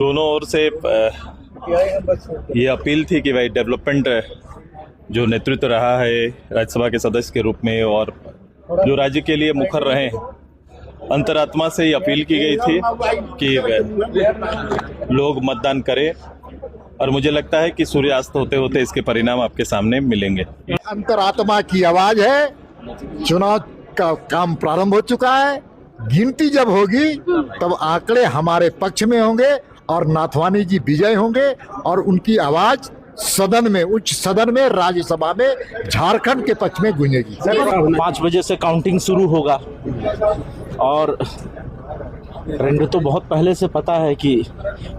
दोनों ओर से ये अपील थी कि भाई डेवलपमेंट जो नेतृत्व रहा है राज्यसभा के सदस्य के रूप में और जो राज्य के लिए मुखर रहे हैं, अंतरात्मा से ये अपील की गई थी कि लोग मतदान करें और मुझे लगता है कि सूर्यास्त होते होते इसके परिणाम आपके सामने मिलेंगे। अंतरात्मा की आवाज है। चुनाव का काम प्रारंभ हो चुका है। गिनती जब होगी तब आंकड़े हमारे पक्ष में होंगे और नाथवानी जी विजय होंगे और उनकी आवाज सदन में, उच्च सदन में, राज्यसभा में झारखंड के पक्ष में गूंजेगी। 5 बजे से काउंटिंग शुरू होगा और रेंडो तो बहुत पहले से पता है कि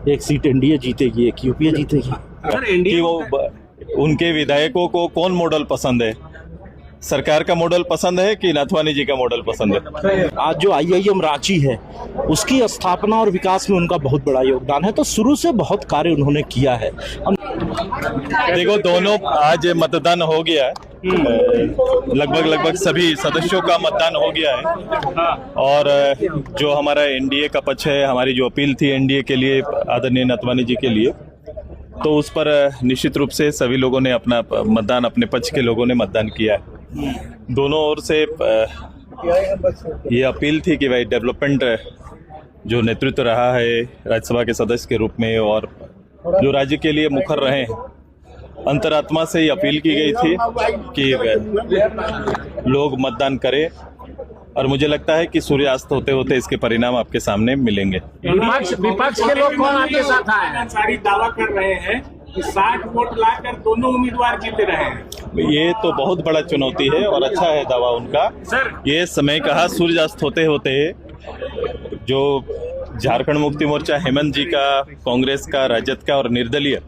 एक सीट एनडीए जीतेगी, एक यूपीए जीतेगी। सर एनडीए वो उनके विधायकों को कौन मॉडल पसंद है? सरकार का मॉडल पसंद है कि नाथवानी जी का मॉडल पसंद है? आज जो आईआईएम रांची है उसकी स्थापना और विकास में उनका बहुत बड़ा योगदान है, तो शुरू से बहुत कार्य उन्होंने किया है। देखो, दोनों आज मतदान हो गया है, लगभग सभी सदस्यों का मतदान हो गया है और जो हमारा एनडीए का पक्ष है, हमारी जो अपील थी एनडीए के लिए आदरणीय नाथवानी जी के लिए, तो उस पर निश्चित रूप से सभी लोगों ने अपना मतदान, अपने पक्ष के लोगों ने मतदान किया है। दोनों ओर से ये अपील थी कि भाई डेवलपमेंट जो नेतृत्व रहा है राज्यसभा के सदस्य के रूप में और जो राज्य के लिए मुखर रहे हैं, अंतरात्मा से ये अपील की गई थी कि लोग मतदान करें और मुझे लगता है कि सूर्यास्त होते होते इसके परिणाम आपके सामने मिलेंगे। विपक्ष के लोग कौन आपके साथ आए? सारी दावा कर रहे हैं कि 60 वोट लाकर दोनों उम्मीदवार जीते रहे हैं। ये तो बहुत बड़ा चुनौती है और अच्छा है दावा उनका। सर, ये समय कहा सूर्यास्त होते होते जो झारखंड मुक्ति मोर्चा हेमंत जी का, कांग्रेस का, राजद का और निर्दलीय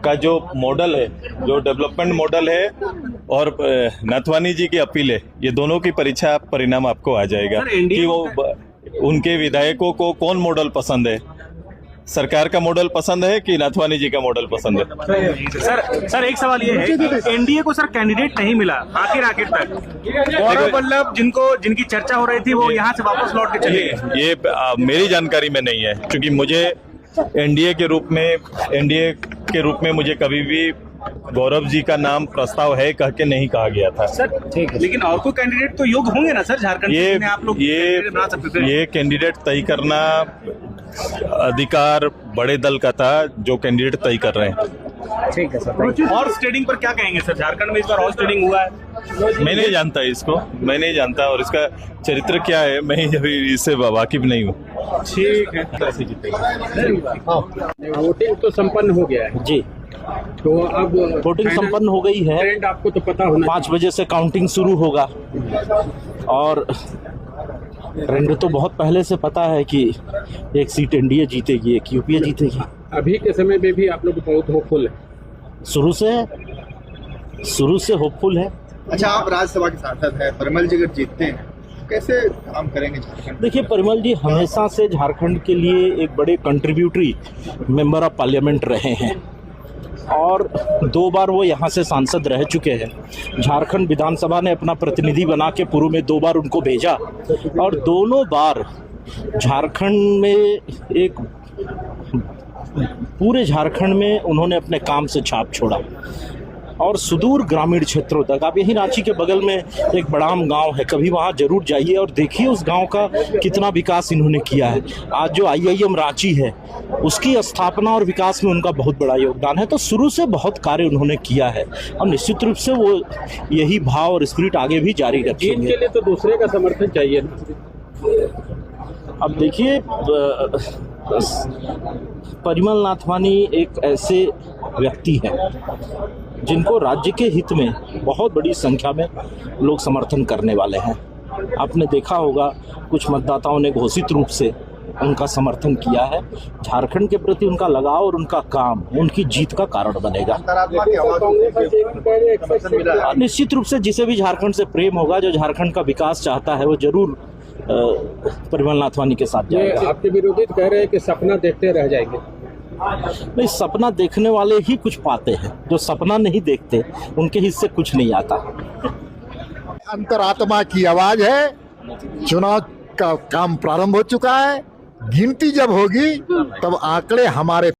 का जो मॉडल है, जो डेवलपमेंट मॉडल है और नाथवानी जी की अपील है, ये दोनों की परीक्षा परिणाम आपको आ जाएगा कि वो उनके विधायकों को कौन मॉडल पसंद है, सरकार का मॉडल पसंद है कि नाथवानी जी का मॉडल पसंद है। सर एक सवाल ये है कि एनडीए को सर कैंडिडेट नहीं मिला आखिर तक। गौरव वल्लभ जिनकी चर्चा हो रही थी वो यहाँ से वापस लौट के चले गए। ये मेरी जानकारी में नहीं है, क्योंकि मुझे एनडीए के रूप में मुझे कभी भी गौरव जी का नाम प्रस्ताव है कह के नहीं कहा गया था। सर ठीक है, लेकिन और कोई कैंडिडेट तो योग्य होंगे ना सर झारखंड में? आप लोग ये कैंडिडेट तय करना अधिकार बड़े दल का था, जो कैंडिडेट तय कर रहे हैं। ठीक है सर। हॉर्स ट्रेडिंग पर क्या कहेंगे सर? झारखंड में इस बार हॉर्स ट्रेडिंग हुआ है? मैं नहीं जानता इसको, मैं नहीं जानता और इसका चरित्र क्या है, मैं अभी इससे वाकिफ नहीं हूँ। ठीक है। वोटिंग तो संपन्न हो गया है जी, तो अब वोटिंग संपन्न हो गई है। ट्रेंड आपको तो पता होना। 5 बजे से काउंटिंग शुरू होगा और रेंडो तो बहुत पहले से पता है कि एक सीट एनडीए जीतेगी, एक यूपीए जीतेगी। अभी के समय में भी आप लोग बहुत होपफुल है? शुरू से होपफुल है। अच्छा, आप राज्यसभा के सांसद हैं, परिमल जी अगर जीतते हैं कैसे काम करेंगे झारखंड? देखिए, परिमल जी हमेशा से झारखंड के लिए एक बड़े कंट्रीब्यूटरी मेंबर ऑफ पार्लियामेंट रहे हैं और 2 बार वो यहाँ से सांसद रह चुके हैं। झारखंड विधानसभा ने अपना प्रतिनिधि बना के पूर्व में 2 बार उनको भेजा और दोनों बार झारखंड में पूरे झारखंड में उन्होंने अपने काम से छाप छोड़ा और सुदूर ग्रामीण क्षेत्रों तक। आप यही रांची के बगल में एक बड़ाम गांव है, कभी वहां जरूर जाइए और देखिए उस गांव का कितना विकास इन्होंने किया है। आज जो आईआईएम रांची है उसकी स्थापना और विकास में उनका बहुत बड़ा योगदान है, तो शुरू से बहुत कार्य उन्होंने किया है और निश्चित रूप से वो यही भाव और स्पिरिट आगे भी जारी रखेंगे। जीत के लिए तो दूसरे का समर्थन चाहिए। अब देखिए, परिमल नाथवानी एक ऐसे व्यक्ति हैं जिनको राज्य के हित में बहुत बड़ी संख्या में लोग समर्थन करने वाले हैं। आपने देखा होगा कुछ मतदाताओं ने घोषित रूप से उनका समर्थन किया है। झारखंड के प्रति उनका लगाव और उनका काम उनकी जीत का कारण बनेगा। निश्चित रूप से जिसे भी झारखंड से प्रेम होगा, जो झारखंड का विकास चाहता है, वो जरूर परिमल नाथवानी के साथ जाएगा। आपके विरोधी कह रहे हैं कि सपना देखते रह जाएंगे। नहीं, सपना देखने वाले ही कुछ पाते हैं, जो सपना नहीं देखते उनके हिस्से कुछ नहीं आता। अंतरात्मा की आवाज है। चुनाव का काम प्रारंभ हो चुका है। गिनती जब होगी तब आंकड़े हमारे